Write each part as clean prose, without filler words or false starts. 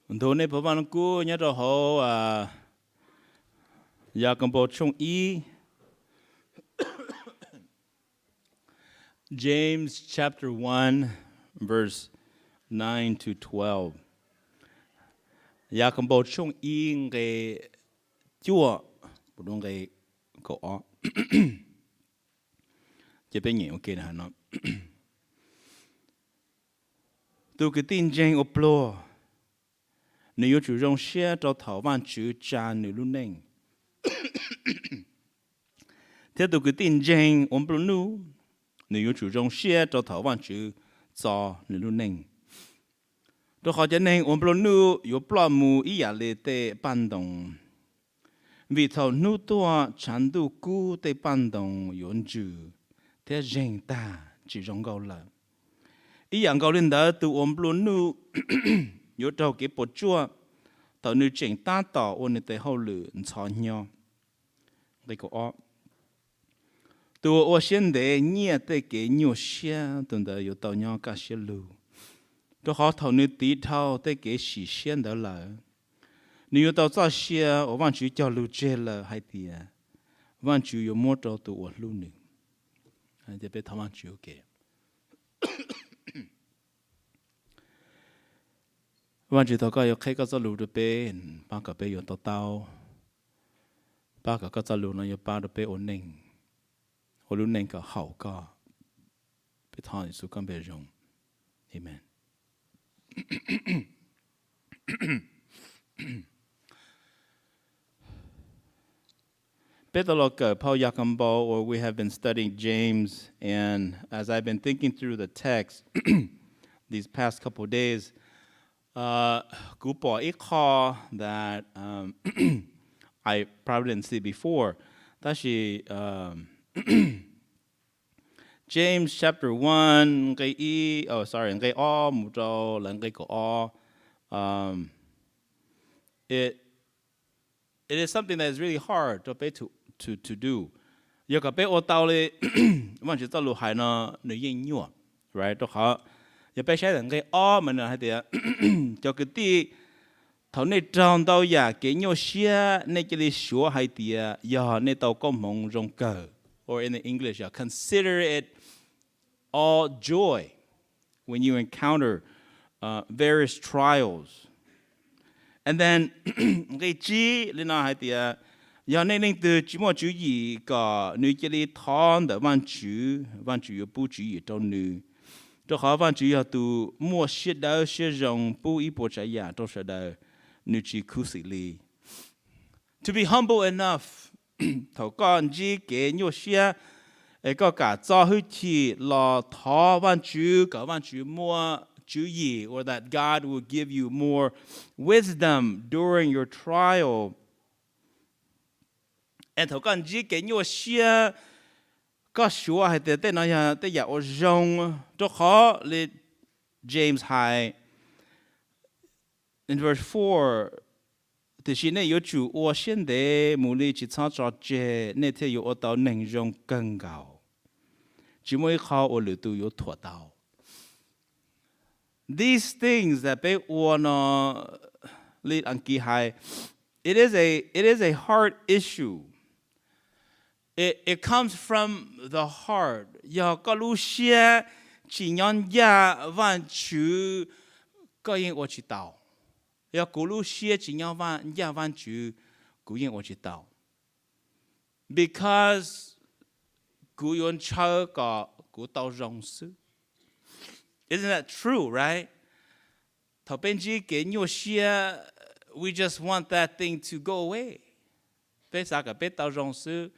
Đồ này bảo bạn cô nhớ rồi họ giờ còn bộ chung ý James chapter 1 verse 9 to 12. Giờ còn bộ chung ý cái chúa bộ đông cái cổ chỉ bên nhiều kia là nó tôi cái tin James oplo nếu chủ động share cho thảo văn chữ cha nữ luôn nên thế tôi cái tin James oplo nu nếu chủ động share cho thảo văn chữ cho nữ luôn nên tôi hỏi cho nên oplo nu có plo mu ý à lệ tệ ban đồng vì thảo nu tua chẳng đủ cú tệ ban đồng yến chữ thế James ta chỉ trong câu là ý dạng câu lên đó từ oplo nu有着给不做，到你正打到我们的后路操鸟，那个哦，对我现在你得给牛些，等到有到鸟干些路，都好头你低头得给实现的了，你有到这些，我忘记叫路接了还的，忘记有摸着到我路呢，还得被他忘记给。วันที่เราก็ยังแค่ก็จะรู้ด้วยเป็นป้ากับเปย์อยู่ต่อเตาป้ากับก็จะรู้นะยังป้าด้วยเปย์โอนเน่งโอรู้เน่งก็เขาก็ไปทอนสุกันไปยงเอเมนเป็นตลอดเกิดพอยาคัมโบ or we have been studying James and as I've been thinking through the text these past couple of days group or call that I probably didn't see before. That's James chapter 1, it is something that is really hard to do. Right? Giờ bây giờ cái mình là hay thì cho cái tí thầu này trong tàu nhà cái nhau xe này cái lý số hay thì giờ này tàu có mong rong cờ or in the English consider it all joy when you encounter various trials and then cái chi lên nào hay thì giờ này nên từ chỉ một chữ gì cả nữ cái lý thon的văn chữ有不chữ ở trong nữ cho họ văn chỉ là từ mua shit đâu shit rong bu ý bộ trái nhà cho sợ đời nữ chỉ cứu xử lý to be humble enough thầu con chỉ cái nhiều shit ấy có cả cho hư chỉ là thọ văn chữ cả văn chữ mua chữ gì or that God will give you more wisdom during your trial and thầu con chỉ cái nhiều shit có số hay thế nói là thế giờ ở trong cho khó lên James 2 in verse 4 thì xin này có chủ ở hiện đại mù li chỉ tham cho chế này thì có ở tàu内容更高chỉ mới khó ở lửa tu có thua tàu these things that被我呢lên anh kỳ hai it is a hard issue. It comes from the heart. Ya có lúc xia chỉ nhân ya văn chữ có yên ở chỉ tàu. Ya có lúc xia chỉ nhân văn chữ có yên ở chỉ tàu. Because có yên chờ có tàu rong sư. Isn't that true, right? Thảo bên chỉ cái nhiều xia we just want that thing to go away. Bây giờ cái tàu rong sư.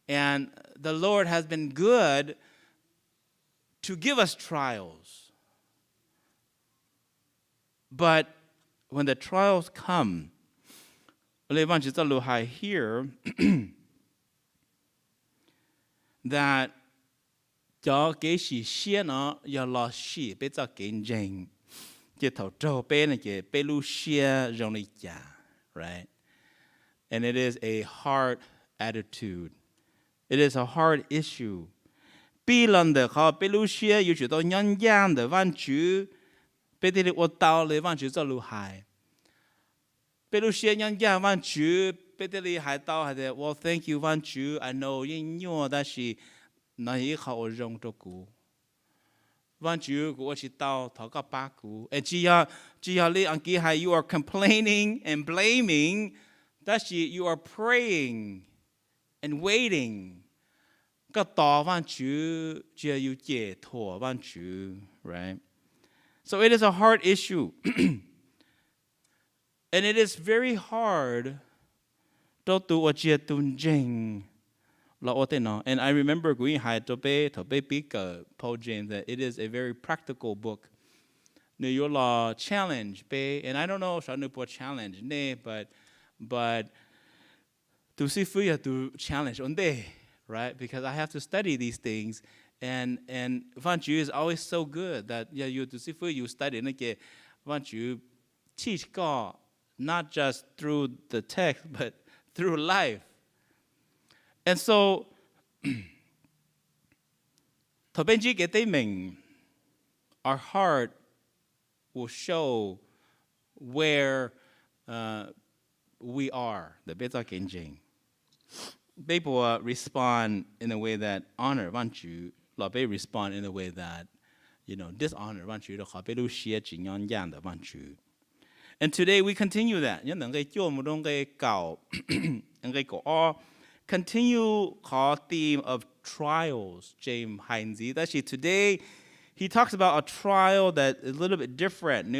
And the Lord has been good to give us trials. But when the trials come, here that cho cái sự xia nó do lo xì bây giờ kiến danh chỉ thầu trâu bên này chỉ bên lu xia rong đi chả, right? And it is a hard attitude. It is a hard issue. Bi lần de họ bị lưu xia yêu chủ đó nhân gian de văn chữ, bị thì ở tàu lấy văn chữ cho lưu hại. 被路些人家万主，被这里海盗还得我 thank you 万主 I know 因为但是那以后我用着股。万主我是到头个八股，只要你按记下 you are complaining and blaming， 但是 you are praying and waiting， 個道萬主就要解脫萬主 right? So it is a hard issue. And it is very hard to do what you doing. And I remember going high to be big Paul James that it is a very practical book. New York law challenge be, and I don't know if I know what challenge but to see for you to challenge on day, right? Because I have to study these things, and Van Ju is always so good that you to see for you study and get Van Ju teach God not just through the text but through life. And so, 頭邊知嘅啲明 our heart will show where we are. The better Kenjing. People respond in a way that honor want you. They respond in a way that dishonor want you. And today we continue that. Continue call theme of trials, James Heinze. Actually, today he talks about a trial that is a little bit different. And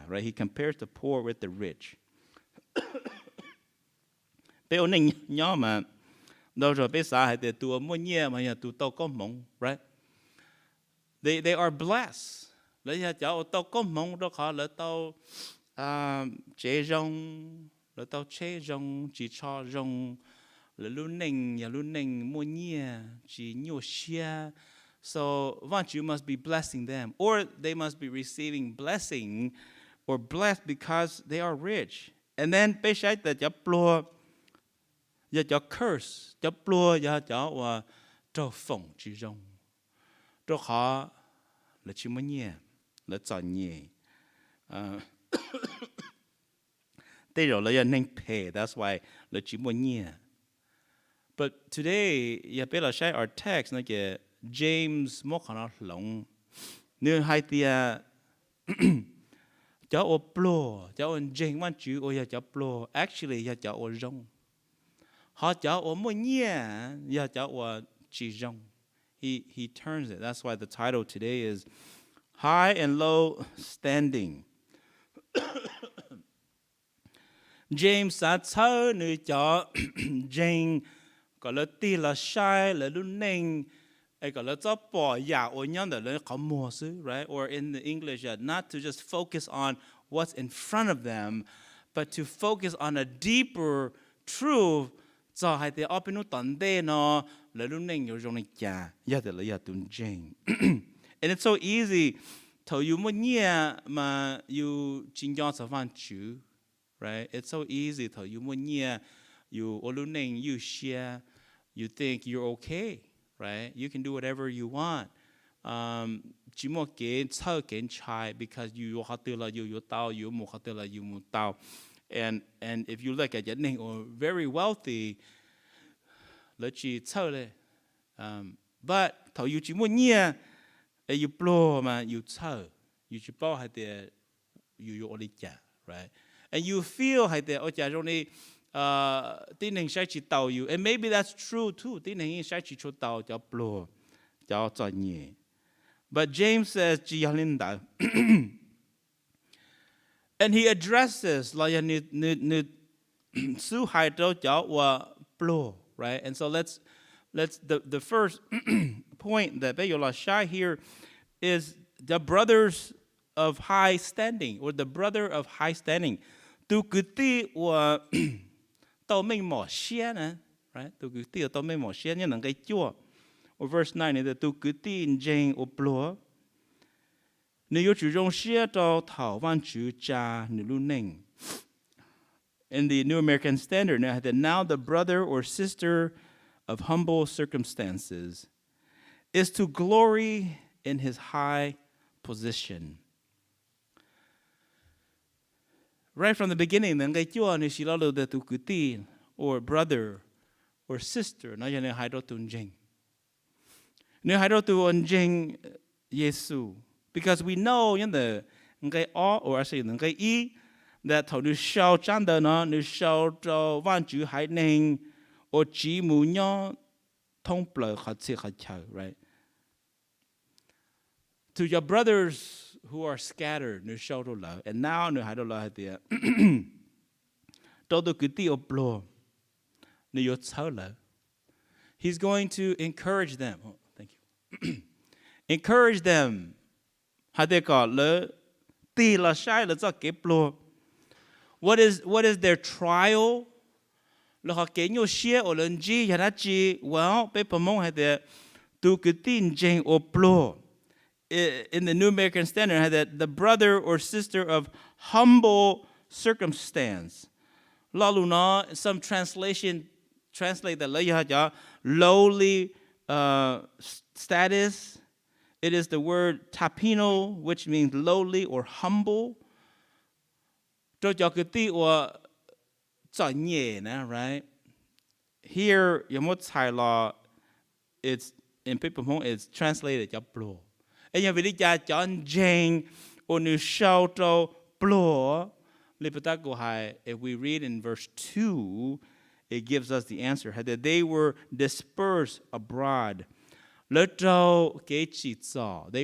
right? He compares the poor with the rich. Right? They are blessed. So you must be blessing them, or they must be receiving blessing or blessed because they are rich. And then your curse, your blow, your phone, that's why but today, you better share our text, like James Mokana Long. New idea. Cháu blow, cháu James want you or cháu blow. Actually, cháu wrong. Họ cháu mua nhẹ, cháu chỉ wrong. He turns it. That's why the title today is High and Low Standing. James sát thơ nữ cháu James gọi là tì là sai là luôn nên gọi là cho bỏ giả ở nhau để là có mua xứ, right? Or in the English, not to just focus on what's in front of them, but to focus on a deeper truth. So hai the up in tận đây nó là luôn nên有用嚟giả, để là tuân James. And it's so easy. Thầu you mua nhẹ mà you chính do sở phản chữ, right? It's so easy. Thầu you mua nhẹ, you luôn nên you share. You think you're okay, right? You can do whatever you want. Chỉ một cái thơ cái trai because you có thể là you tao, you một có thể là you một tao. And if you look at những or very wealthy, là chỉ thơ đấy. But thầu you chỉ muốn nhẹ, you blow mà you thơ, you chỉ bảo hay để you only trả, right? And you feel hay để ở trả trong này. And maybe that's true too. But James says, and he addresses right? And so let's the first point that Beyola Shai here is the brothers of high standing, or the brother of high standing. Tu kuti or tao mình mỏ xe nè, right? Tu cứ tiêu tao mình mỏ xe như là cái chua. Or verse 9 is tu cứ tin Jane or blow. Nếu chủ trong xe tao thảo văn chữ cha nữ luôn neng. in the New American Standard, now the brother or sister of humble circumstances is to glory in his high position. Right from the beginning, or brother or sister, because we know or I say that thầu nữ sao chan đời nó nữ sao cho văn chữ hải ninh or chỉ mù nhau thông bờ khát chào, right? To your brothers who are scattered, nữ sao đồ lỡ, and now nữ hải đồ lỡ thì đâu cứ tiêu blo, nữ yếu chào lỡ. He's going to encourage them. Oh, thank you. Encourage them. Hai đứa có lỡ tì là sai là cho cái blo. What is their trial? Là họ kể nhiều xia ở lần gì ya chi well pe pamong hay de tu cứ tin jeng or blo. In the New American Standard had that the brother or sister of humble circumstance. Lalu na some translation translate the lowly status. It is the word tapino, which means lowly or humble. Right? Here, it's in people it's translated blo. And you really got John Jane or New Shouto blo. If we read in verse 2, it gives us the answer that they were dispersed abroad. They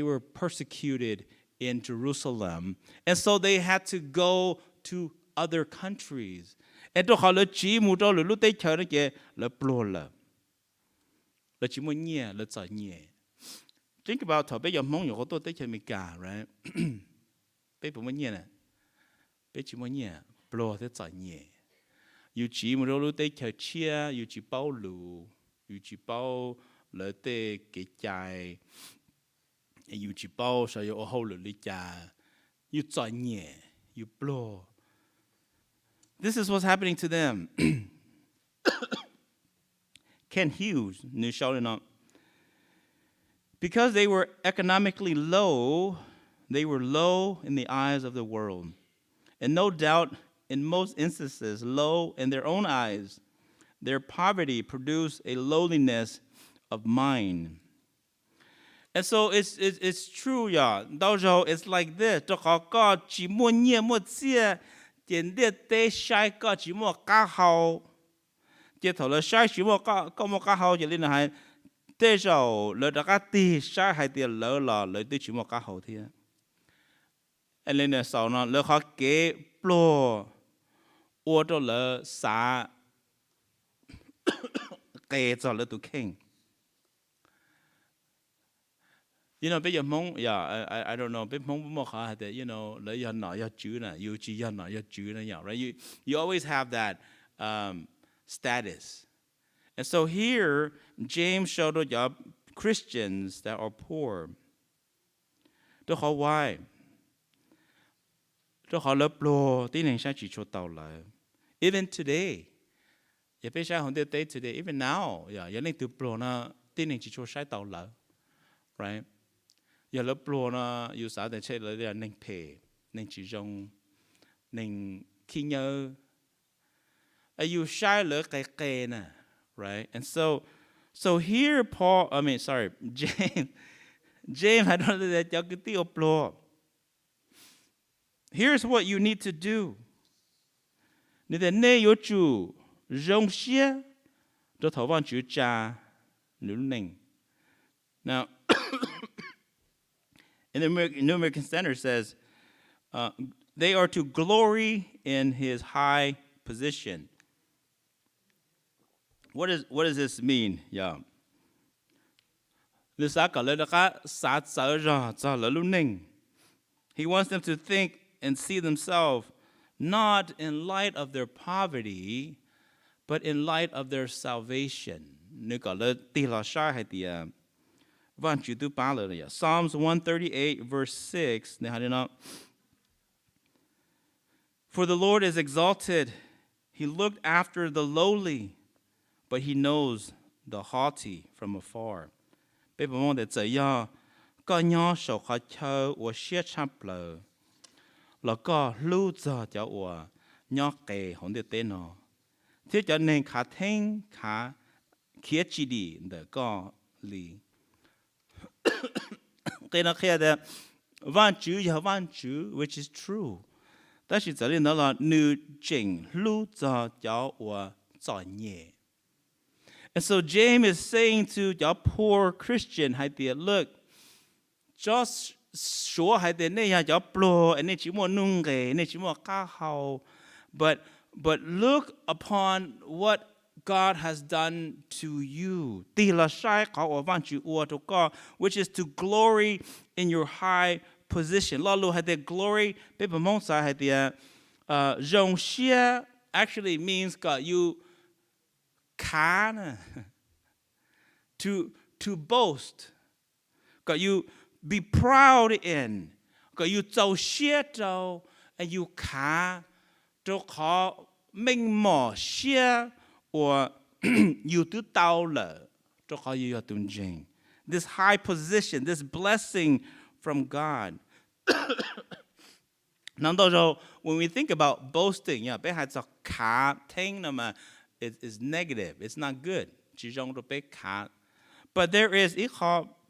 were persecuted in Jerusalem, and so they had to go to other countries. And think about right? You chỉ một đôi lúc tới chờ chia, you chỉ bao lù, you chỉ bao lỡ tới cái trái, you chỉ bao sao you hậu lửa lý cha, you chọn nhẹ, you blow. This is what's happening to them. Ken Hughes, New shouting up. Because they were economically low, they were low in the eyes of the world. And no doubt, in most instances, low in their own eyes, their poverty produced a lowliness of mind. And so it's true, y'all. It's like this. And then sau nó lỡ khó kế plo ô đó lỡ xá kế cho lỡ tụ kênh. You know, bây giờ mong, yeah, I don't know, bây mong mong khá that, you know, lỡ giờ nọ giờ chữ nè, you chỉ giờ nọ giờ chữ nè, yeah, right? You always have that status. And so here, James showed us Christians that are poor. Đó khó why? Even today, even now, right? Right? And so here James, I don't know that y'all could deal. Here's what you need to do. Now, in the New American Standard says, they are to glory in his high position. What does this mean? Yeah. He wants them to think and see themselves not in light of their poverty, but in light of their salvation. Psalms 138, verse 6. For the Lord is exalted He looked after the lowly, but he knows the haughty from afar. 被本梦的怎样，个鸟手和球我写差不了，了个路子叫我鸟给红的电脑，这叫能卡听卡开起的个里，给那开的万主要万主 ，which is true。但是这里呢了，女正路子叫我造孽。And so James is saying to the poor Christian, look, just sure but look upon what God has done to you, which is to glory in your high position. Glory, actually means God, you to boast, God, you be proud in, God, you 做些做 and you 就考明某些 or you 都到了就考you 要尊敬 this high position, this blessing from God. 难道说 when we think about boasting, 被孩子卡听那么 it is negative. It's not good. But there is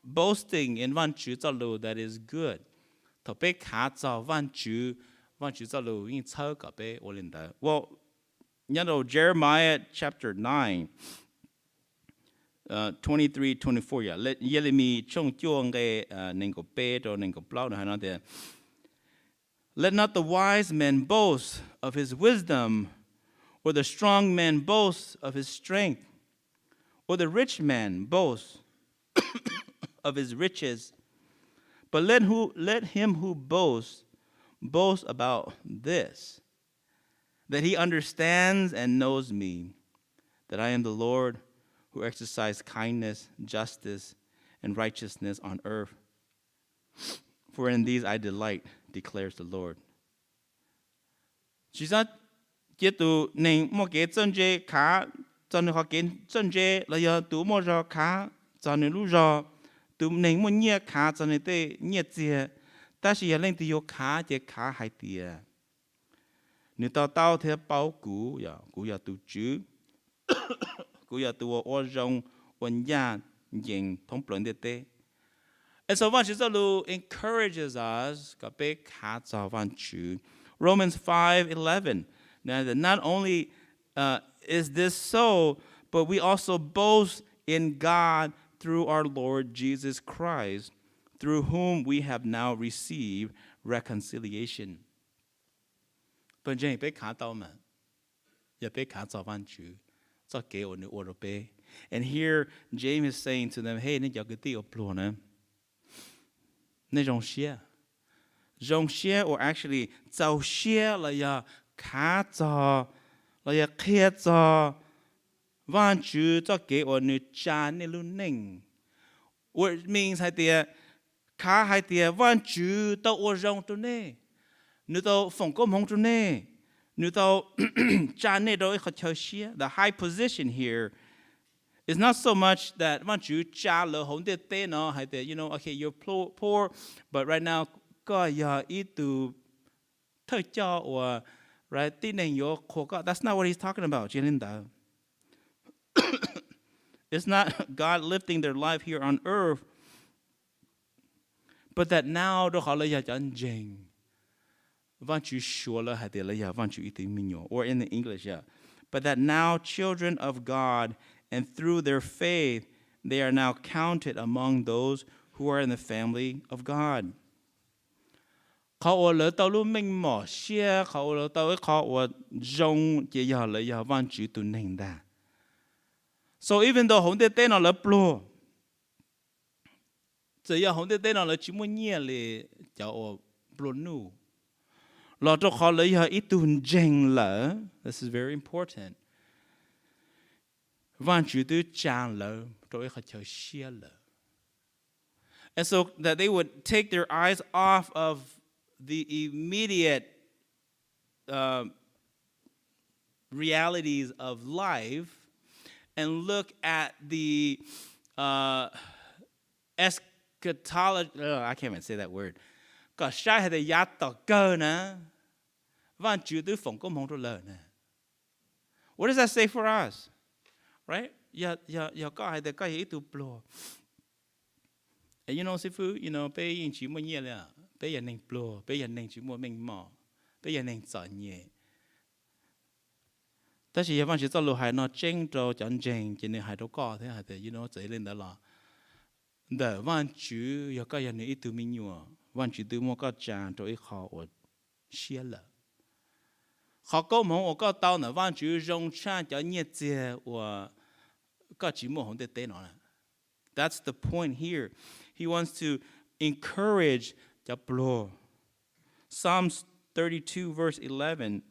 boasting in that is good. Well, Jeremiah chapter 9, 23, 24. Let not the wise man boast of his wisdom, or the strong man boast of his strength, or the rich man boast of his riches. But let him who boast about this, that he understands and knows me, that I am the Lord who exercise kindness, justice, and righteousness on earth. For in these I delight, declares the Lord. Chế tụ nên mua cái chân chế khá cho nên họ cái chân chế là giờ tụ mua rồi khá cho nên lúc rồi tụ nên mua nhẹ khá cho nên tê nhẹ chia ta chỉ là lên từ yêu khá chế khá hai tia nếu tao theo bao cũ ya tụ chữ cũ ya tụ ở trong ôn nhà nhìn thông plan để tê. And so Vanchizalu encourages us cả bé khá cho Vanchu. Romans 5:11. Now, that not only is this so, but we also boast in God through our Lord Jesus Christ, through whom we have now received reconciliation. And here James is saying to them, hey, or actually, 早些了呀。卡早，了也开早，晚主就给我女家那路宁。What means 係啲卡係啲晚主到我讓到呢，你到逢個夢到呢，你到家呢到一個條線。The high position here is not so much that 晚主家了紅啲啲呢，係啲 okay, you're poor, but right now 個要一度退教或right? That's not what he's talking about. It's not God lifting their life here on earth, but that now or in the English, but that now children of God, and through their faith, they are now counted among those who are in the family of God. So even though hông đế tên là plô, chỉ hông đế tên là chỉ muốn nhẹ lệ cho plô nu. Lo cho họ lấy ít tuần jeng lỡ. This is very important. Văn chủ tu chàng lỡ, rồi họ cho xia lỡ. And so that they would take their eyes off of the immediate realities of life and look at the eschatology. I can't even say that word. Có sai hay là tỏ cơ nè, van chữ tư phòng có mong lờ nè. What does that say for us, right? Ya có hay là có ý tụ blo. And you know, sư phụ, bây giờ chỉ mua nhiều là, bây giờ nên blo, bây giờ nên chỉ mua mình mỏ, bây giờ nên chọn nhẹ. 但是有陣時做路係攞正做真正，今年係都講睇下哋，自己領得啦。但萬主有個人一度明喎，萬主對我個講做一考我寫了。學高門我個到呢，萬主用唱叫熱節我個節目紅的對喏。That's the point here. He wants to encourage the blow. Psalms 32 verse 11.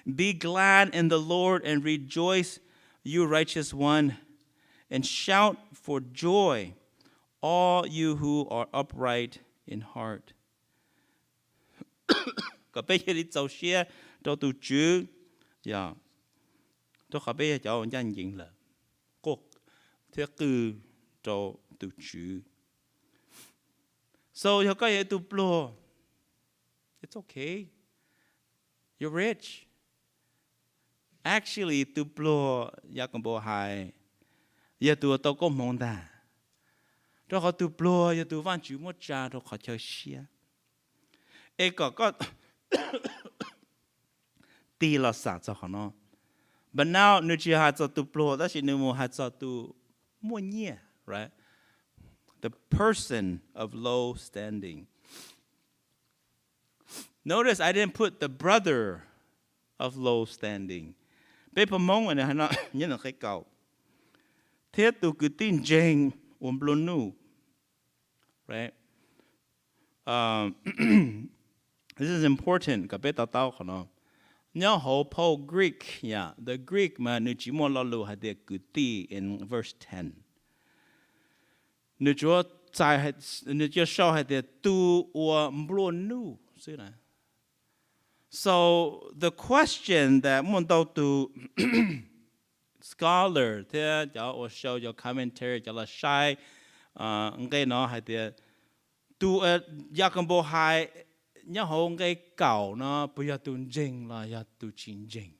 Be glad in the Lord and rejoice, you righteous one, and shout for joy, all you who are upright in heart. So it's okay. You're rich. Actually, tu plo yakon bo hai. Ya tu to ko mong da. Do ho tu plo ya tu van chu mo cha do kho chao xia. E ko ti la sa cho ho no. But now nu chi ha cho tu plo da shi nu mo ha cho tu mo nye, right? The person of low standing. Notice I didn't put the brother of low standing. People mong na hana yan kay kau. Thế tu cứ tin jeng blonu, right? This is important. Ka beta tao kono. Nya ho po Greek, yeah, the Greek man nu chi mo lo lu ha de guti in verse 10. Nu jo zai nu jo show ha de tu or blonu, see that? So the question that to scholar there or show your commentary just shy ngay nó hay there tu yakambo hai nhớ hồ ngay cào nó bây giờ tu jing là ya tu chín jing.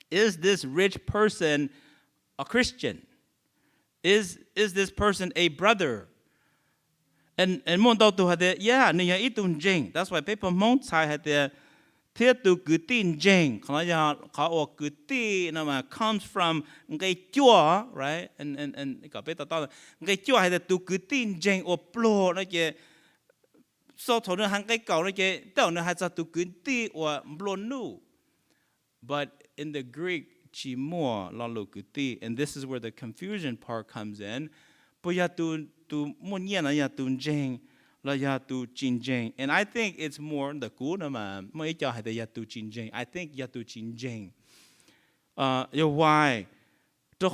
Is this rich person a Christian? Is this person a brother? And to hay there yeah ni ya itun jing. That's why people sai hay there. Thế tu cứ tin jeng,เขาcứ tin mà comes from cái chúa, right? And có biết tao cái chúa hay là tu cứ tin jeng or plo nó cái so thầu nó hàng cái cầu nó cái tao nó hay là tu cứ tin or plo nu. But in the Greek chỉ mua lo lu cứ tin, and this is where the confusion part comes in. Bây giờ tu mua nhiên là ya tu jeng. And I think it's more the cool man. I think yatu chin. Why? The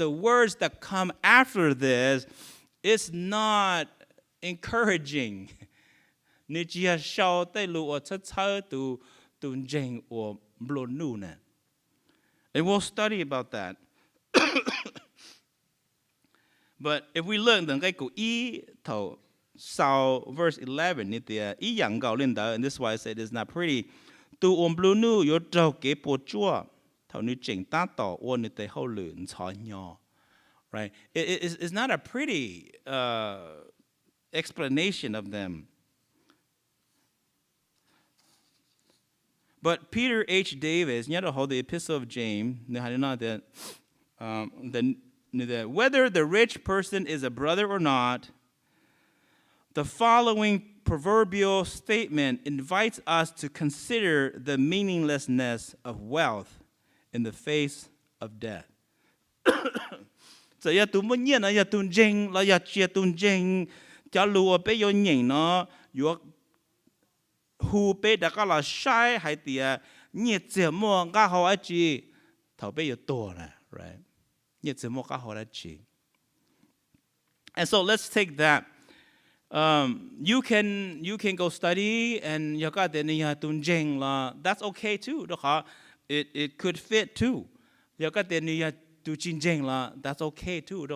words that come after this is not encouraging. And we'll study about that. But if we look at verse 11, and this is why I said it's not pretty. Right? It's not a pretty explanation of them. But Peter H. Davis, the Epistle of James, whether the rich person is a brother or not, the following proverbial statement invites us to consider the meaninglessness of wealth in the face of death. So ya tu mo nhiên ya tu jing la ya chia tu jing cha lu pe yo yin no yo hu pe da ka la shai hai tia nie zhe mo ga ho a ji tao pe yo to la, right? And so let's take that You can go study and you got the tun jeng la. That's okay too. It could fit too. You got the tu chin jeng la. That's okay too.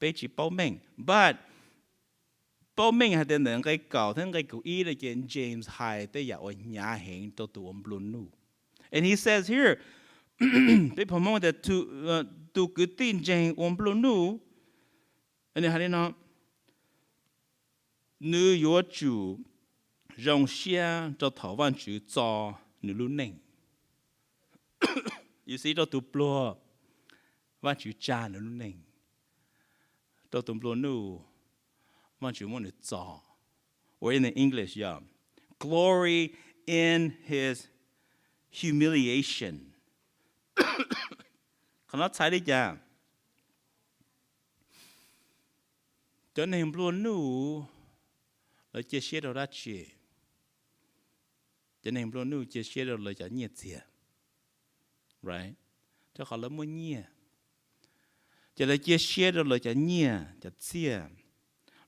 Bei chỉ bao meng. But bao meng had the cái cầu then cái cụ ý again James High they ya or nhà hang to tu blue nu. And he says here, they promote that to good thing jeng blue nu. And then had not. Nữ yếu chủ rong xia cho thảo văn chủ cho nữ lu neng. You see, cho tụ plua văn chủ cha nữ lu neng. Cho tụ plua nữ văn chủ muốn nữ cho. Or in the English, yeah. Glory in his humiliation. Còn nó sai đi cha. Cho nên plua nữ lời chia sẻ đó ra chia, cho nên bọn nữ chia sẻ đó lời cho nhiệt chia, right? Cho họ lấy mua nhiệt, cho lời chia sẻ đó lời cho nhiệt, cho chia,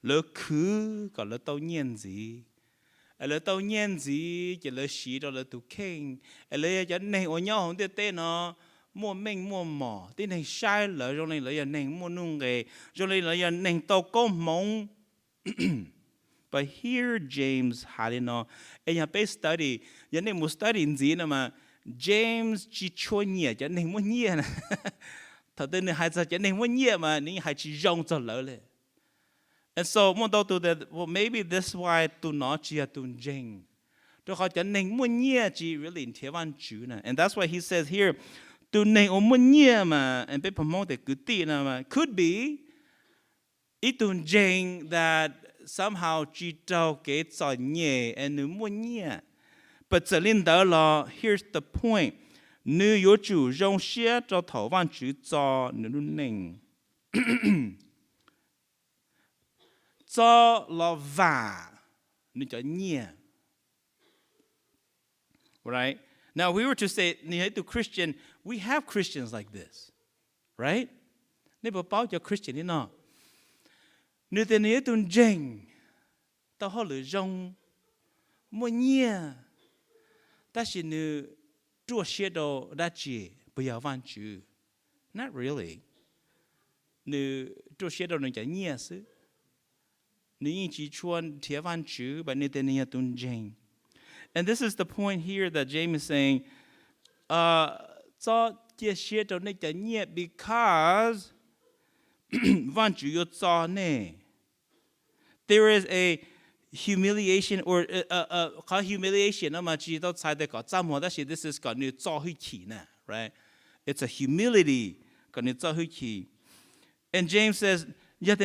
lời cứ còn lời tao nhiệt gì, lời tao nhiệt gì, cho lời xí đó lời tụ keng, lời cho nên ở nhau không biết tên nó mua mình mua mỏ, tên này sai lời cho nên lời nên mua nung nghề, cho nên lời nên tao có mong. But here James had no, and you pay study. You need to study in Zina ma. James chỉ cho nhẹ, cho nên muốn nhẹ na. Thật đến này hay sao cho nên muốn nhẹ mà, nên hay chỉ rong cho lỡ lệ. And so muốn đâu that, well maybe this why tu nó chỉ là tu jeng. Tôi hỏi cho nên muốn nhẹ chỉ really in Thái Văn chữ na. And that's why he says here, tu nên muốn nhẹ mà, and be promoted good thing na ma. Could be, it tu jeng that somehow chỉ trao cái cho nhẹ and nữ muốn nhẹ. But trở lên đó là, here's the point. Nữ yếu chủ rong xia cho thảo văn chữ cho nữ nền. Cho là vả, nữ cho nhẹ. Right? Now, we were to say, to Christian, we have Christians like this. Right? Nếu bảo báo cho Christian đi nào. Nếu tên ấy tuần jeng, tao hỏi lời rong, mua nhẹ, ta chỉ nữ chua xe đồ đã chỉ, bây giờ văn chữ. Not really. Nữ chua xe đồ nữ chả nhẹ sư. Nữ chỉ chuan thiế văn chữ, but nữ tên ấy tuần jeng. And this is the point here that James is saying, cho chia xe đồ nữ chả nhẹ because văn chữ yếu cho nè. There is a humiliation or humiliation. This is right? It's a humility. And James says, this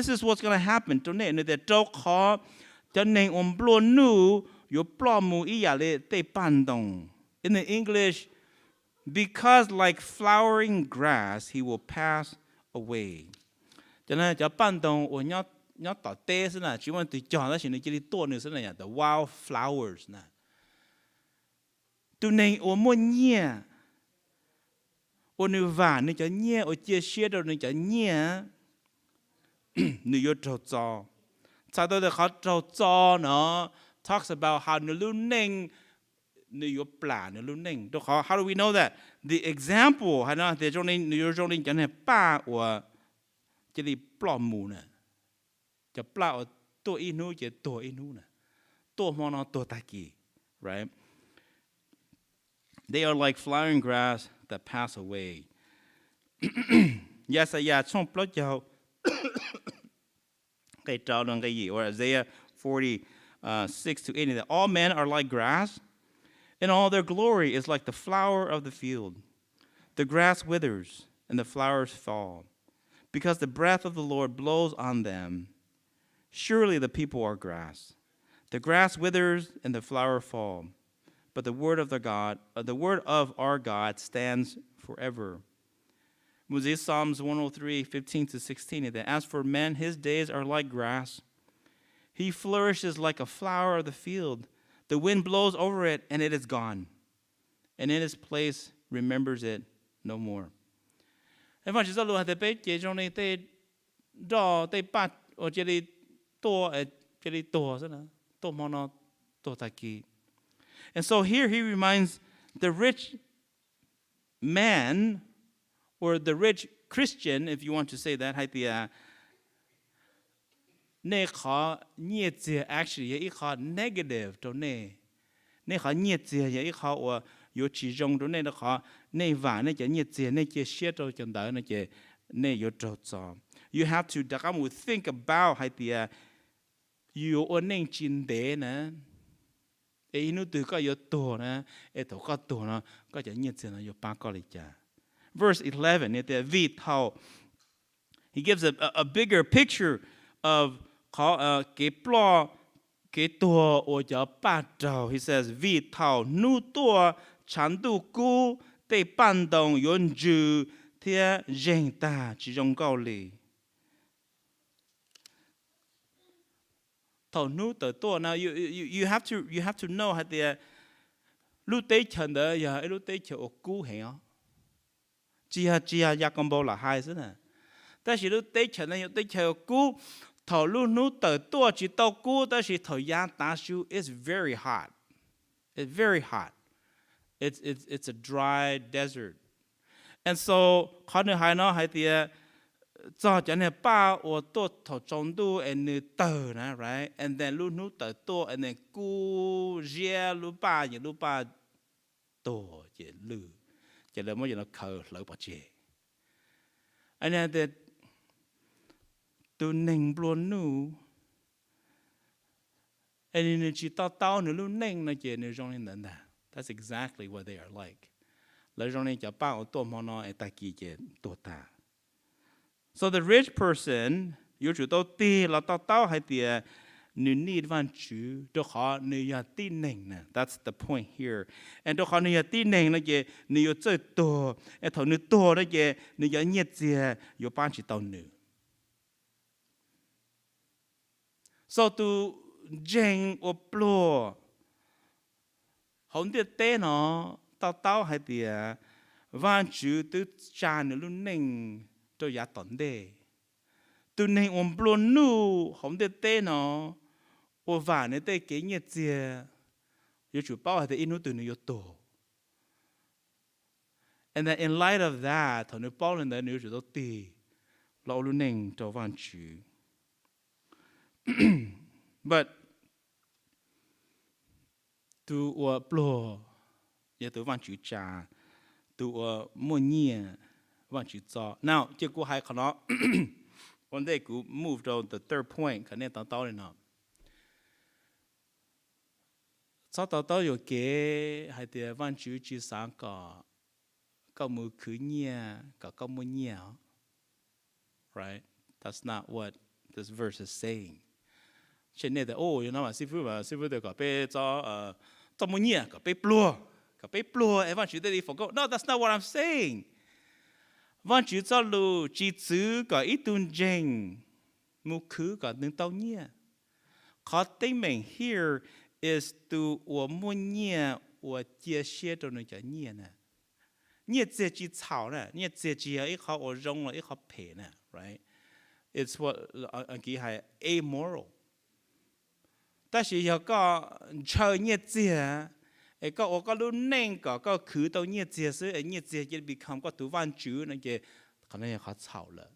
is what's going to happen. In the English, because like flowering grass, he will pass away. Cho nên cho ban đồng ở nhớ tỏ tê thế nào, chỉ muốn từ chọn đó chỉ nên chỉ đi tuôn nữa thế này, the wild flowers nè. Tu nên ở mua nhẹ, ở nơi vàng nơi cho nhẹ, ở chia sẻ đồ nơi cho nhẹ, nơi yếu trâu cho, sau đó họ trâu cho nó talks about how nơi luôn nên nơi yếu plà nơi luôn nên, đó how do we know that? The example, hay nói để cho nên nơi yếu cho nên cho nên ba or chỉ đi plom mù nè, chỉ plaoตัวอินูchỉตัวอินูnè,ตัวมองตัวตะกี้ right? They are like flowering grass that pass away. Yes, trong plot giàu cái trao đồng cái gì, or Isaiah 46 to 80, that all men are like grass, and all their glory is like the flower of the field. The grass withers, and the flowers fall, because the breath of the Lord blows on them. Surely the people are grass. The grass withers and the flower fall, but the word of our God stands forever. Psalms 103, 15 to 16. That as for men, his days are like grass. He flourishes like a flower of the field. The wind blows over it, and it is gone, and in its place remembers it no more. Em phải chỉ lo hạt bể chế trong này tê đỏ tê bát ở trên đi tua trên đi tua thế nào tua mà nó tua ta kỳ. And so here he reminds the rich man or the rich Christian, if you want to say that, hay thì nè khó nhiệt gì actually ít khó negative cho nè khó nhiệt gì ít khó or yếu chỉ dùng cho nè khó nè vả nè chỉ nhiệt gì nè chỉ xét cho chân đời nè chỉ nè yếu trâu cho. You have to đặc biệt think about hay thì yếu ở nè chín đề nè. Ấy nó từ cái yếu tổ nè, ấy tổ cái tổ nó cái chỉ nhiệt gì nó yếu ba cái lịch cha. Verse 11, nè thì vì thao he gives a bigger picture of cái plo cái tua ở chỗ ba trâu. He says vì thao nu tua chẳng tu cú để ban đồng yon ju thì dân ta chỉ trong cao lì. Thao nu tới tua now you have to know how the lúc tế chân đó giờ lúc tế chân ở cú hả? Chỉ là gia công bao là hai thế này. Tại vì lúc tế chân này tế chân ở cú thầu lúc nu tới tua chỉ tàu cú, tại vì thầu gia ta siêu is very hot. It's very hot. It's a dry desert. And so khó nữa hay nó hay thì cho cho nên ba ở tổ thầu trong tu and tờ nè, right? And then lúc nu tới tua and then cú ria lúc ba tổ chỉ lư chỉ là mấy nó khờ lỡ bỏ chê. And then the tu neng buồn nu and then chỉ tao nữa lúc neng nó chỉ nữa trong nên đó. That's exactly what they are like. Lấy trong nên cho bao tổ mà nó ở tại kỳ chế tổ ta. So the rich person, yêu chủ tao ti là tao hay thì nữ need văn chú, đó họ nữ ya tin neng nè. That's the point here. And đó họ nữ ya tin neng là gì? Nữ ya chơi tổ, and thằng nữ tổ là gì? Nữ ya nhiệt gì? Yo ban chỉ tao nữ. So tu jeng or plo. Hồng địa tế nó tao hay thì văn chú từ cha nữ luôn neng cho giá tận đề. Tu neng ôm plon nu hồng địa tế nó ô vả nơi tế kế nhiệt dìa yêu chủ bao hay thì inu từ nữ tổ. And then in light of that, thằng nữ bao lên đấy nữ chủ tao tì lão luôn neng cho văn chú. But tu ở plo, giờ tu văn chữ cha, tu ở mua nhia văn chữ cho. Now, chỉ có hai cái nó, one day cứ move to the third point, cái này tao lên nào. Sau tao có cái hai thì văn chữ chỉ sáng có mua cứ nhia, có mua nhia, right? That's not what this verse is saying. Cho nên là you know sư phụ được có bé cho mua nhia có bé plua em văn chữ đây forgot. No, that's not what I'm saying. Văn chữ cho lu chỉ chữ có ít tuần jeng mua cứ có nâng tao nhia. Khó statement here is to mua nhia chia sẻ cho người cho nhia nè. Nhia chia chỉ chảo nè, nhia chia chỉ ít khó ở rong là ít khó phe nè, right? It's what anh kỹ hay amoral. Ta chỉ có chơi nhiệt dìa, có lúc neng có khứ tao nhiệt dìa sứ, nhiệt dìa chỉ become có tu văn chữ này cái này khó chảo了.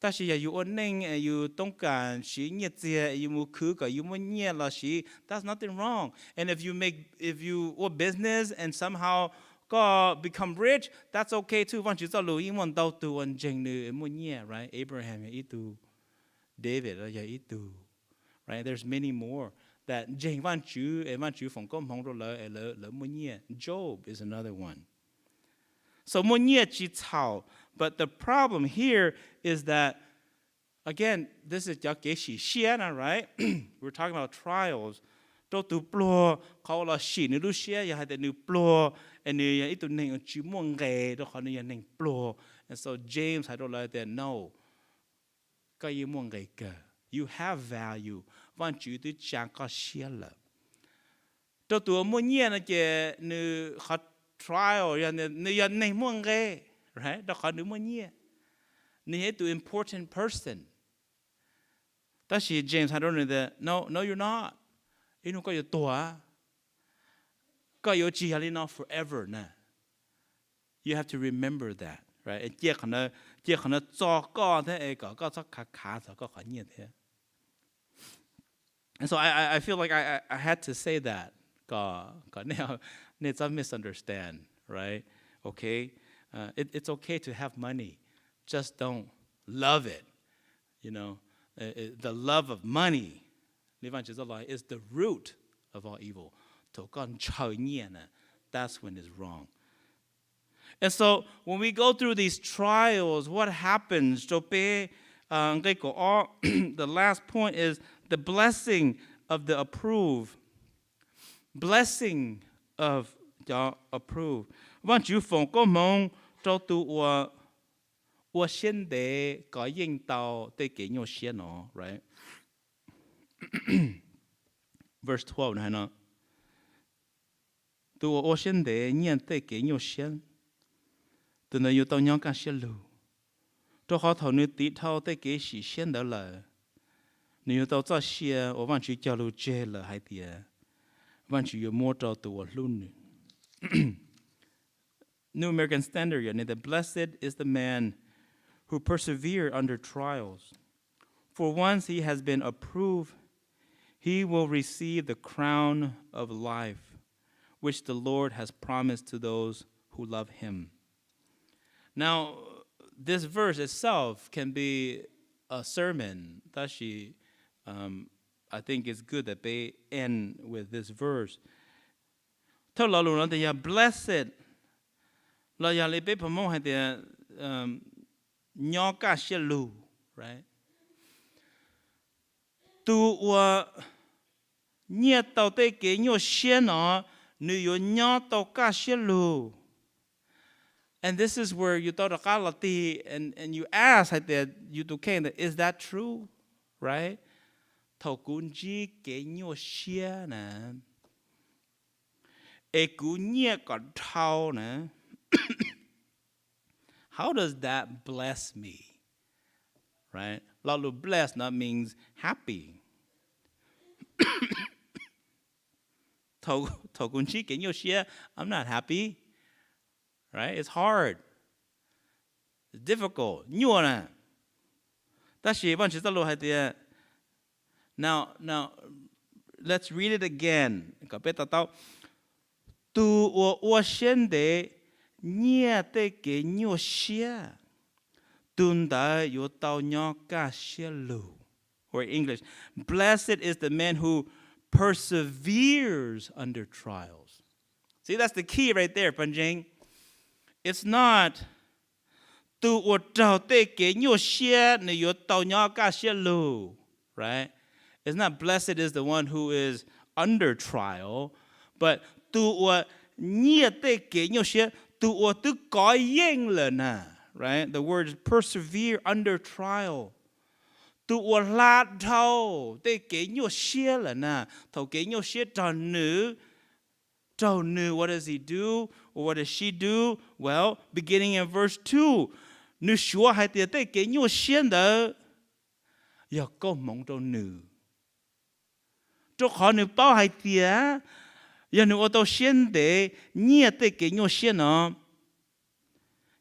Ta chỉ là yêu neng yêu tông cảm chỉ nhiệt dìa yêu mua khứ có yêu mua nhiệt là chỉ that's nothing wrong. And if you or business and somehow có become rich, that's okay too. Văn chữ cho lưu ý muốn tao tu anh jeng nữ mua nhiệt, right? Abraham ít tu, David là ít tu. Right? There's many more that Jane Van Chu from Kom Hong Le Munye. Job is another one. So Munye Chi Cao. But the problem here is that, again, this is Yakeshi Shiana, right? We're talking about trials. Do tu plo, call la shi, ni lu shia, ya had the new plo, and you eat to name chu monge, do honey and name plo. And so James had all like that, no. Kayi monge ka. You have value. Văn chữ từ chẳng có xia lợ. Cho tụi mua nhia nó chỉ nữ khó trial, nữ này mua nghe, right? Đó khó nữ mua nhia. Nữ hệ tụi important person. 但是 James 他说的 no you're not， 因为个有多啊，个有只要你 not forever 呢。You have to remember that, right? 这可能做个的个做卡做个很热的。And so I feel like I had to say that. 个那真 misunderstand, right? Okay, it's okay to have money, just don't love it. You know, the love of money, 你反正就来 is the root of all evil. 就讲超热呢 ，that's when it's wrong. And so when we go through these trials, what happens? The last point is the blessing of the approved. Blessing of the approved. 我主奉個夢做到我現在個引導的給我寫呢 right? Verse 12 係呢，到我現在念的給我寫。từ nơi yêu tao nhau cả xe lù, cho họ thầu nơi tí thao tới kế sĩ xuyên đó là, nếu yêu tao cho xe, ở văn chữ cho lù chê là hai tia, văn chữ yêu mua cho tụ luôn. New American Standard, yani the blessed is the man who persevere under trials, for once he has been approved, he will receive the crown of life, which the Lord has promised to those who love him. Now, this verse itself can be a sermon. I think it's good that they end with this verse. Blessed. Right? And this is where you thought and you ask is that true? Right? How does that bless me? Right? Bless that means happy. I'm not happy. Right? It's hard. It's difficult. Now, let's read it again. Or in English, blessed is the man who perseveres under trials. See, that's the key right there, Panjing. It's not right? It's not blessed is the one who is under trial, but right? The word is persevere under trial. What does he do? Or what does she do? Well, beginning in verse 2. Nữ xua hai tia tê kế nhô xiên đỡ. Giờ có mong cho nữ. Cho khó nữ bao hai tia. Giờ nữ ô tô xiên đế. Nhia tê kế nhô xiên nó.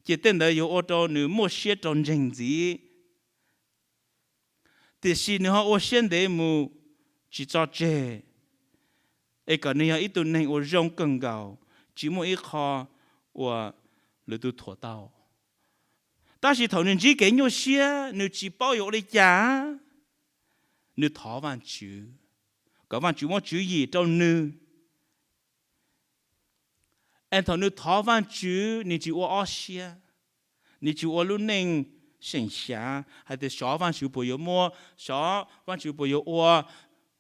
Chỉ tên đỡ yếu ô tô nữ mô xiên trong rình gì. Thì xì nữ họ ô xiên đế mù. Chỉ cho chê. Ê cả nữ ít tù nênh ô rong cân gạo. Chỉ một ít khó và lựa tu thổ tao. Ta chỉ thầu nên chỉ cái nhau xia, nếu chỉ bao nhiêu lấy giá, nếu thọ văn chữ, có văn chữ một chữ gì trong nữ. Anh thầu nếu thọ văn chữ, nếu chỉ ở xia, nếu chỉ ở luôn nên sinh xia, hay là sáu văn chữ bao nhiêu mua, sáu văn chữ bao nhiêu ở,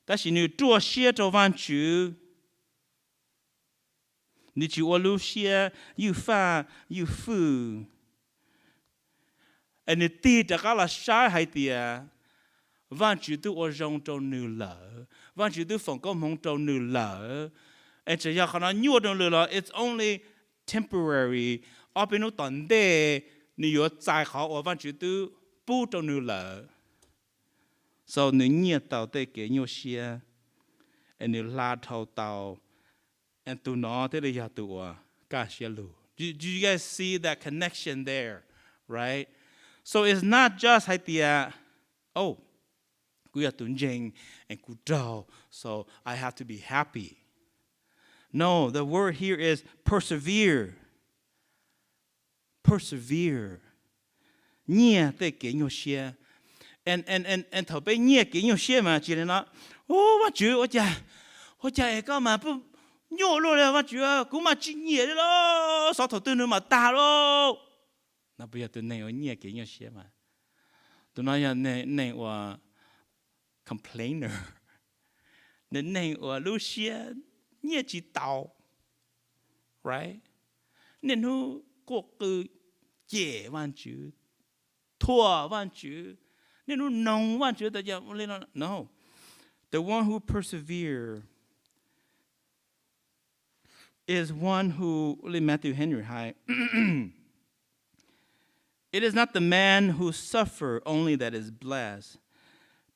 ta chỉ nếu chua xia trong văn chữ. Nếu chỉ ở lúc xia, yêu pha, yêu phu. And nếu tí đã có là sai hay tìa, văn chữ tu ở trong trong nữ lỡ, văn chữ tu phòng công hông trong nữ lỡ. And chỉ là khả năng nhua trong nữ lỡ, it's only temporary. Ở bên nó tận đề, nếu có giải khó ở văn chữ tu bù trong nữ lỡ. So nếu nhia tàu tê kế nhau xia, and nếu la thâu tàu, and tụ nó thế là giờ tụ cả xia lù. Do you guys see that connection there, right? So it's not just hai tia, oh, cú ya tụi jing and cú trâu, so I have to be happy. No, the word here is persevere. Persevere. Nhia tê kế nhau xia. And thầu bé nhia kế nhau xia mà chỉ là nó, ô mà chú, ô cha cái mà不nhổ luôn rồi mà chú, cú mà chỉ nhia đó, sao thầu tư nữa mà ta đó. Nó bây giờ tụi này ở nhia kế nhau xia mà. Tụi nó giờ này ở complainer. Nên này ở lúc xia nhia chỉ tàu, right? Nên hú cuộc cứ dễ văn chú, thua văn chú, nên hú nông văn chú, no. The one who perseveres is one who, Matthew Henry, hi. It is not the man who suffer only that is blessed,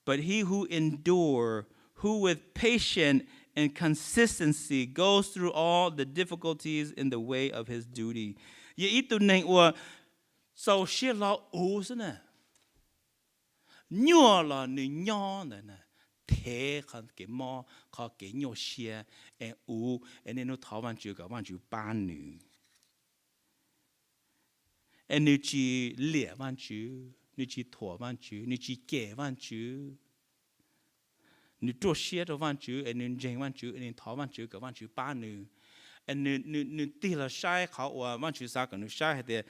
but he who endure, who with patience and consistency goes through all the difficulties in the way of his duty. Ye itu neng wa so shi la u se ne. Nyo la ni nyo ne ne. Thế khăn cái mò khó cái nhau xia em u em nên nó tháo văn chữ cả văn chữ ba nữ em nữ chỉ lẻ văn chữ nữ chỉ thua văn chữ nữ chỉ kể văn chữ nữ trôi xia cho văn chữ em nữ dành văn chữ em tháo văn chữ cả văn chữ ba nữ em nữ tì là sai khó văn chữ sao cả nữ sai hay thế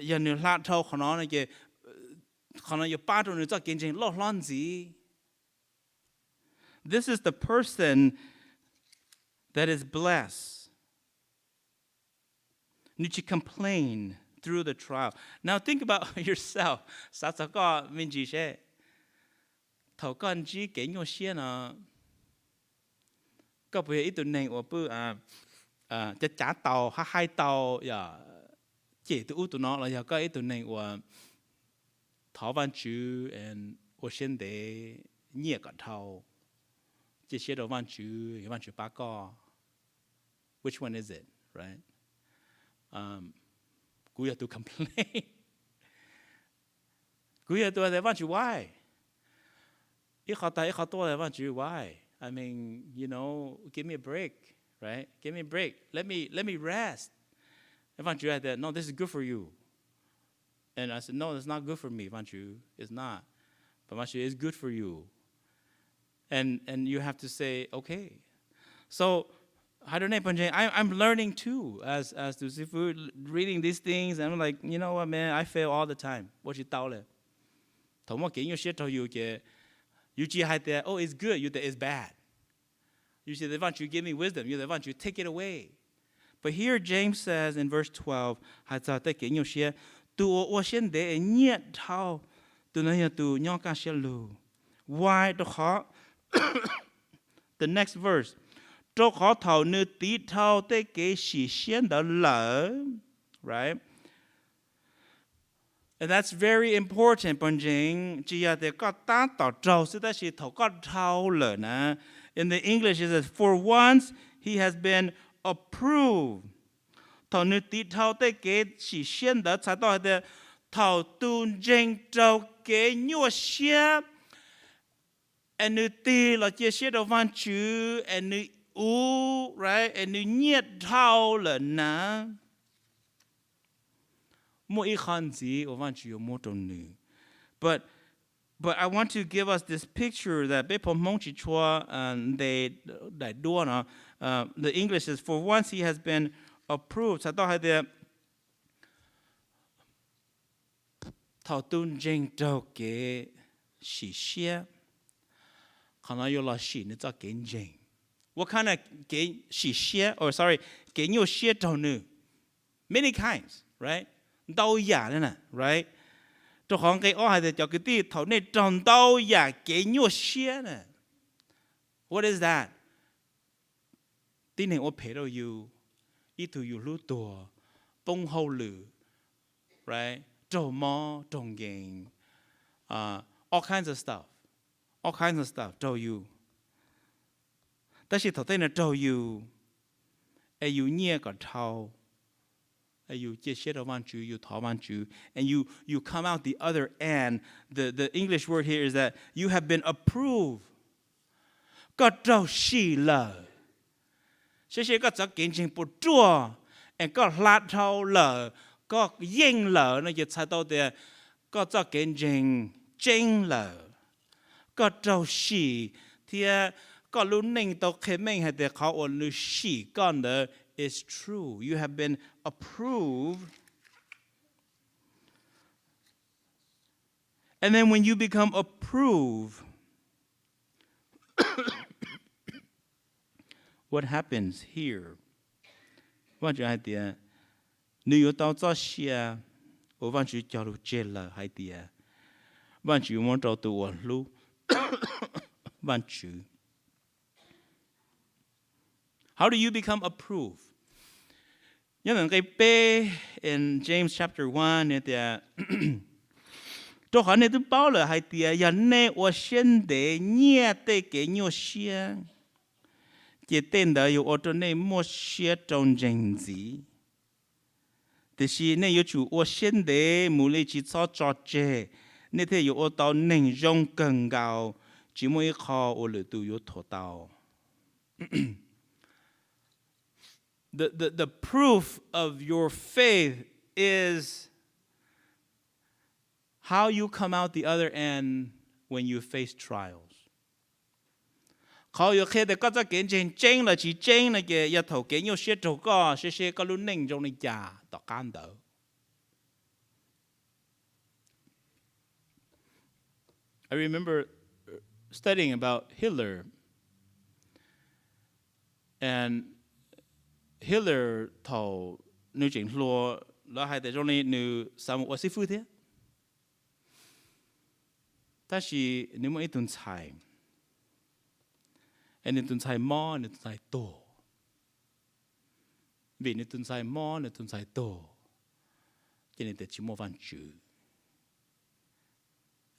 giờ nữ lát thâu khó nói này cái khó nói giờ ba đôi nữ cho kinh doanh lo lon gì. This is the person that is blessed. Need to complain through the trial. Now think about yourself. Sao có mình chỉ sẽ thầu con chỉ kể nhau xia nó có bây giờ ít tuần này ở bữaจะtrả tàu hai tàu ya chỉ tụi tụi nó là giờ có ít tuần này ở thảo văn chữ and ở trên để nhẹ cả tàu chỉ xia đồ văn chữ ba co. Which one is it, right? Cú ya tụi complain. Cú ya tụi là văn chữ why? Ít khó to là văn chữ why? I mean, you know, give me a break, right? Give me a break. Let me rest. Văn chữ said, no, this is good for you. And I said, no, it's not good for me, Văn chữ. It's not. But Văn chữ is good for you. And you have to say, okay. So, I don't know, I'm learning too as to see food, reading these things, and I'm like, you know what, man, I fail all the time. What you tao le? Thầu mà kỹ shit to you ke, you chỉ hay there, oh, it's good, you it's bad. You say they want you to give me wisdom, they want you to take it away. But here James says in verse 12, hay sao tại kỹ shit, tu ô xin để nhiệt thao, tu nói tu nhau ca shit lu. Why đó khó? The next verse. Cho khó thầu nữ tí thao tế kế xì xiên đó lỡ. Right? And that's very important. Bọn chính chỉ là để có ta tỏ trâu sẽ ta chỉ thầu có thao lỡ nè. In the English it says, for once he has been approved. Thầu nữ tí thao tế kế xì xiên đó才到的thầu tuôn chính trâu kế nhua xiên. And nữ tì là chia sẻ đồ văn chữ, and nữ u, right? And nữ nhiệt thao là nà. Mỗi khăn gì ở văn chữ mỗi trong nữ. But I want to give us this picture that bé phong mong chỉ cho they đại đua nó. The English is, for once he has been approved. Sao đó hay để thảo tuân chính trâu kế xì xia. What kind of many kinds, right? Right? What is that? Right? All kinds of stuff. all kinds of stuff trâu you. Ta chỉ thầu tên là trâu you. Ai you nhẹ cả thâu. Ai you chia sẻ văn chú, you thảo văn chú, and you come out the other end. The English word here is that you have been approved. Có trâu xì lờ. Sẽ có chắc kiến trình bộ chua, and có lát thâu lờ, có yên lờ, nó dịch sai đâu để có chắc kiến trình chênh lờ. Có trâu xì, thì có lúc ninh tàu khế mình hay để khó ổn lưu xì con đó is true. You have been approved. And then when you become approved, what happens here? What do you idea? Nếu you tao cho xia, ở văn chú cho lúc chết là idea. Văn chú muốn cho tụi lúc văn chú. How do you become approved? Nhớ là cái bê in James chapter 1 này thì tôi hỏi này tôi bảo là hay thì giờ này tôi hiện để nhẹ để cái nhiều xe cái tên đó有我这内莫些中正字，但是呢有主我现在冇力去操作者，那天有我到内容更高，只每一考我里都有拖到。The proof of your faith is how you come out the other end when you face trials. Khó có thể có cái chuyện tranh là chỉ tranh là cái nhà thầu cái nhiều xe trâu có xe có luôn nền trong này già tao can đỡ. I remember studying about Hitler, and Hitler thầu nữ chính lúa là hai tại trong này nữ sao một sĩ phu thế, ta chỉ nếu mà ít tuần xài, nên tuần xài mò nên tuần xài tổ, vì nên tuần xài mò nên tuần xài tổ, cho nên chỉ mua văn chữ,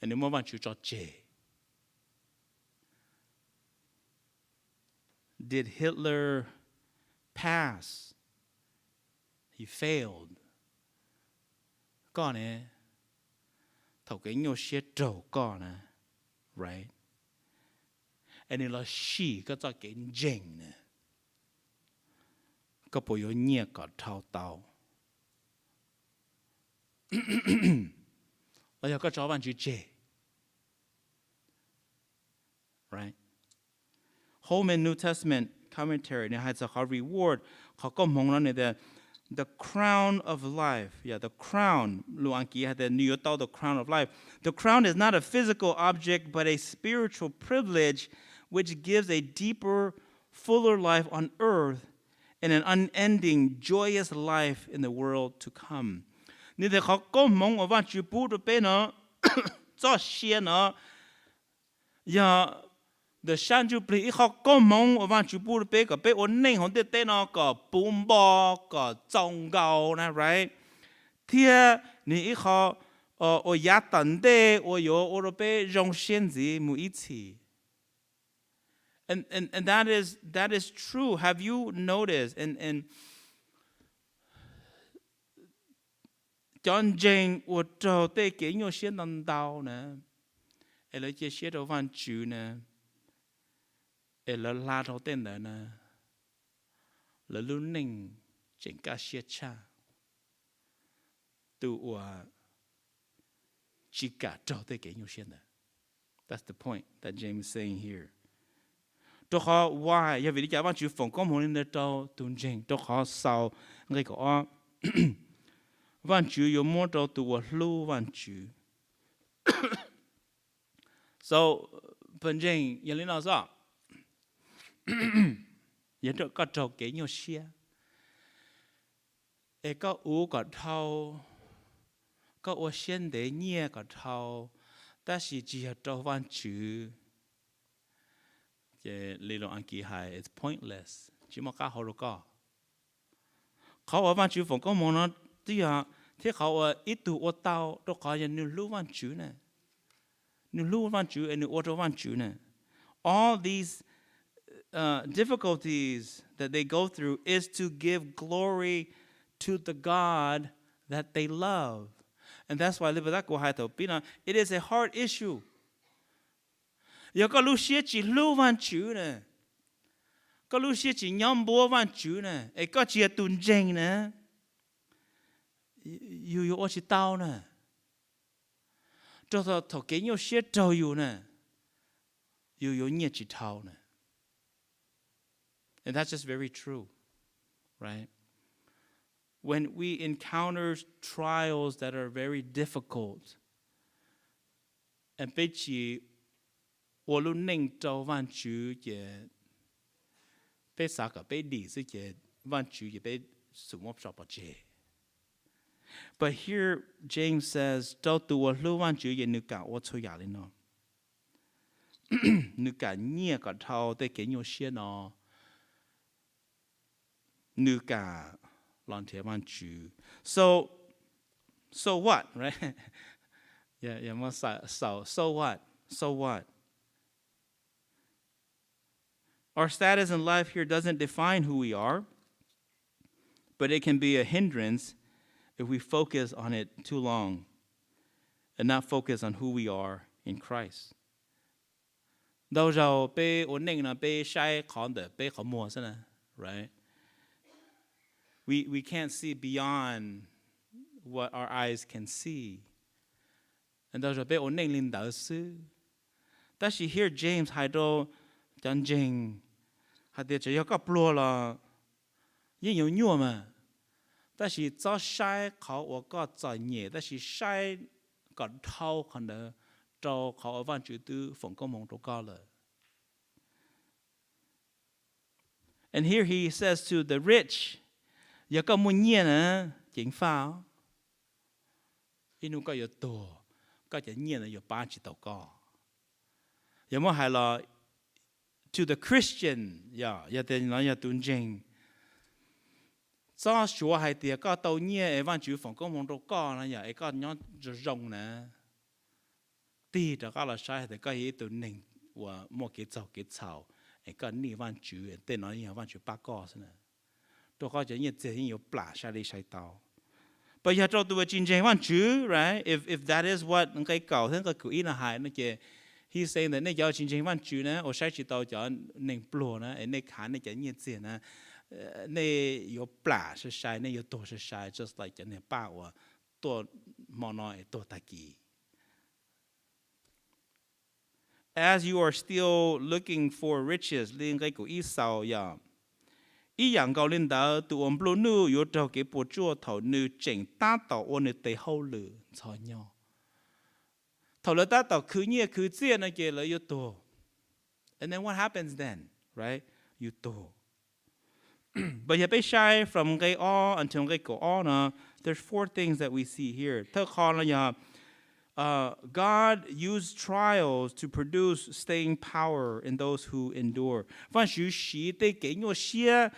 nên mua văn chữ cho chế. Did Hitler pass? He failed. Con nè, thầu cái nhiều xe trâu con nè, right? And it là she có cho cái jing nè, có bộ yếu nhẹ có thao tao, là có cho bạn chữ chế, right? Holman New Testament commentary này hay là họ reward họ có mong là the crown of life. Yeah, the crown. Lu anh kia hay New York the crown of life. The crown is not a physical object but a spiritual privilege which gives a deeper, fuller life on earth and an unending, joyous life in the world to come. Nên thì họ có mong ở văn chữ bút ở bên nó cho xe nó, yeah. The Shanju play họ có mong ở văn chụp bút bê cái bê ổn định họ để tên nó có bùm bò có trồng gạo nè, right? Thì ní họ ở nhà tận đây ở yếu ở bê rong xiên gì mu ít gì. And that is true. Have you noticed? And John Jane ở chỗ đây cái nhiều xiên đàn đào nè, ở lại cái xiên đồ văn chữ nè. Là la đầu tiên đó nè, là luôn ninh chính cả xe cha, từ ở chỉ cả trâu tới cái nhiều chuyện đó. That's the point that James is saying here. Tôi họ why, giờ vì cái bạn chịu phòng công muốn nên trâu tuân trình, tôi họ sau người có bạn chịu有摸着từ ở lưu bạn chịu. So, bên trên giờ lên nào sao? Giờ tôi có trâu cái nhiều xe, có u có thâu, có u xuyên để nhẹ có thâu, ta chỉ trâu văn chữ, cái lý luận anh kỳ hay, it's pointless, chỉ mà cả họ đâu có, họ ở văn chữ phòng có món nó, thì họ ít tu ở tàu, đâu có những lưu văn chữ này, nu lu van chu and nu auto van chu nè. All these difficulties that they go through is to give glory to the God that they love. And that's why it is a hard issue. Giờ có lúc xia chỉ lưu van chữ nè, có lúc xia chỉ nhóm bố van chữ nè, ấy có chia tuần tranh nè, yêu ở chỉ tao nè, cho thọ cái nhau xia trâu yêu nè, yêu nhẹ chỉ tao nè. And that's just very true, right? When we encounter trials that are very difficult, and bị chỉ我路宁州万主也被啥个被历史也万主也被什么啥不接。But here James says, 到对我路万主也你讲我出压力呢，你讲你个头得给你些呢，你讲浪铁万主。So what, right? Yeah, must so what? So what? Our status in life here doesn't define who we are, but it can be a hindrance if we focus on it too long and not focus on who we are in Christ. Đâu rồi bị ổn định là bị sai khó được bị khó mua thế này, right? We can't see beyond what our eyes can see. And đâu rồi bị ổn định lên đạo sư. Ta chỉ hear James hay đâu chân chính, hay để cho các bùa là những nhiều nhiều mà, ta chỉ cho saiเขา我ก็在nhẹ，但是sai cái thâu可能choเขาวัน主都奉公蒙都高了。And here he says to the rich, 有個滿嘢呢，警方，因為個有多，個人嘢呢有八十多個，有冇係咯？ To the Christian, ya tên nói ya tuân trình. Cho chúa hay tiệt có tàu nhẹ, văn chủ phòng công mong đâu có là ya, có nhon rong nè. Tì đó có là sai thì có ý tuân trình và một cái chào, có nị văn chủ, tên nói ya văn chủ ba có thế nè. Đâu có chỉ nhẹ chỉ nhiều plá sai đi sai tàu. But ya cho tụi chính trình văn chủ, right? If that is what cái cầu thế cái cụ ý là hại nó kì. He's saying that 你有真正番主呢，我使知道就能blow呢，你看你就日子呢，你有plá是晒，你有多是晒 ，just like 你把我多毛脑多大几。As you are still looking for riches， 你应该go一扫呀。一样高领导对我们 blow nu 有着给不做头 nu 正达到我们最后了才nhau。 thầu là ta tao cứ nhẹ cứ tiền này kia là yêu tổ, and then what happens then, right? You tổ. But you be shy from cái all until cái cổ all na. There's four things that we see here. Thơ khó là God used trials to produce staying power in those who endure. Phan sử sĩ để cái nhau xia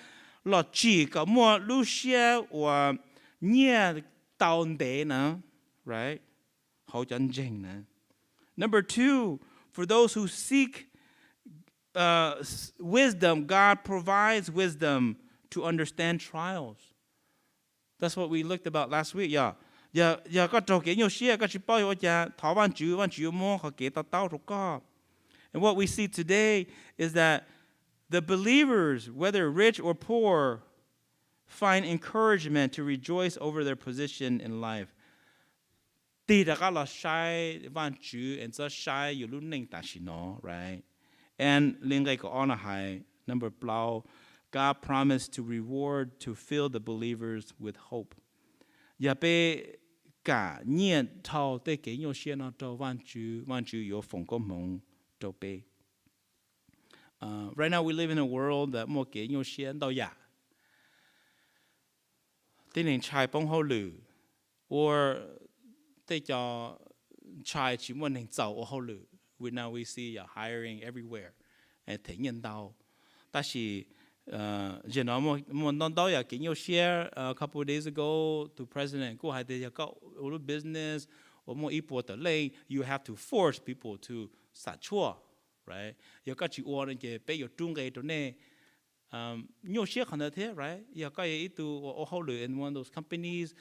là chỉ có mua lu xia và nhẹ tao để na, right? Hậu chân chính na. Number two, for those who seek wisdom, God provides wisdom to understand trials. That's what we looked about last week. Yeah, có trò kể nhiều xia, có chỉ bao nhiêu giờ thọ văn chữ mua họ kể tao rồi có. And what we see today is that the believers, whether rich or poor, find encouragement to rejoice over their position in life. Thì đã có là sai văn chữ, and so sai you luôn nên ta chỉ nó, right? And liên cái có honor high number blau, God promised to reward to fill the believers with hope. Ya be cả nhiên thao để cái nhiều xe nó cho văn chữ有奉公蒙cho be. Right now we live in a world that một cái nhiều xe đâu ya. Thế nên trai bông hậu lử, or they cho try chỉ muốn nên giàu ở hậu lử. Now we see hiring everywhere. Thể nhân đạo. Ta chỉ you know một non đó can you share a couple of days ago to president go had they got all business Or more people the lane, you have to force people to start chua, right? You got you order cái bây giờ trung cái chỗ này, nhiều xe khẩn thế, right? You got you to hold in one of those companies,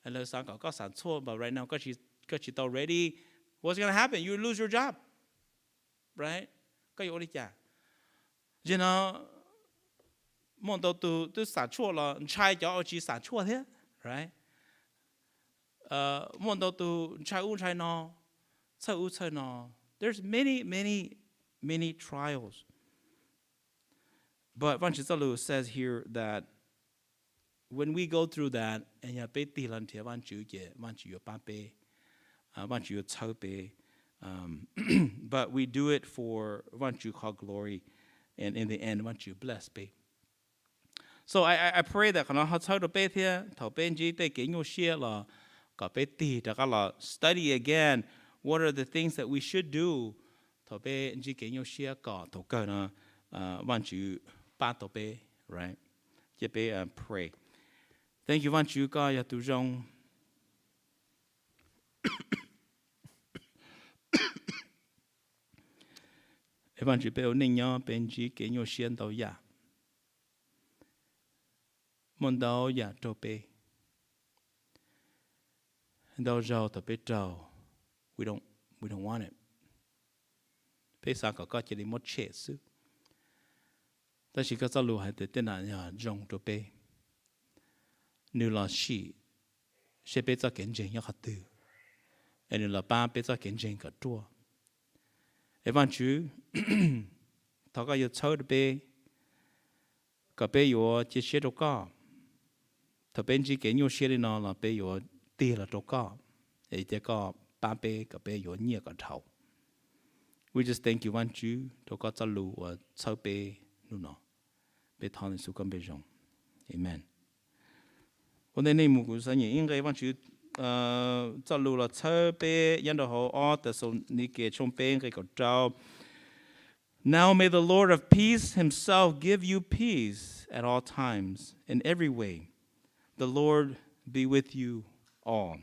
and let's say có sản chua, but right now got you already. What's gonna happen? You lose your job, right? Got you only chả, you know. Mong đầu tu sản chua là trai cho chỉ sản chua thế, right? Mong đầu tu trai nó, trai nó. There's many trials. But Van Chisalu says here that when we go through that, and ya be ti lan tia van chu pa pe, van chu chau pe, but we do it for van chu call glory, and in the end van chu bless pe. So I pray that kana ha chau do pe thia, thau ben ji te ke nyu shia la, ka pe ti da ka la study again. What are the things that we should do? Thau ben ji ke nyu shia ka to ka na van chu pa to pe, right? Je pe pray. Thank you, Van Chu Ka ya tu jong. Van Chu pe o ning ya ben ji ke nyo xian dao ya. Mon dao ya to pe. Dao zhao to pe zhao. We don't want it. Pe sa ka ka che li mo che su. Ta shi ka sa lu hai te te na ya jong to pe. Nếu là she sẽ biết cho kiến trình nhất hạt từ, nếu là ba biết cho kiến trình cả chua. Evan chú, thằng cái yêu châu được bé, cái bé yêu chỉ xe đâu cả, thằng bên chỉ kiến yêu xe đi nó là bé yêu tiền là đâu cả, ấy cái ba bé cái bé yêu nhiều cả thầu. We just thank you, Van chú, thằng cái cho lù và châu bé nu nó, bé thằng này su cầm bé rong, Amen. 我哋呢幕故事應該幫住走路啦，車邊引到好哦，但係你嘅從邊嘅個走。Now may the Lord of peace himself give you peace at all times, in every way. The Lord be with you all.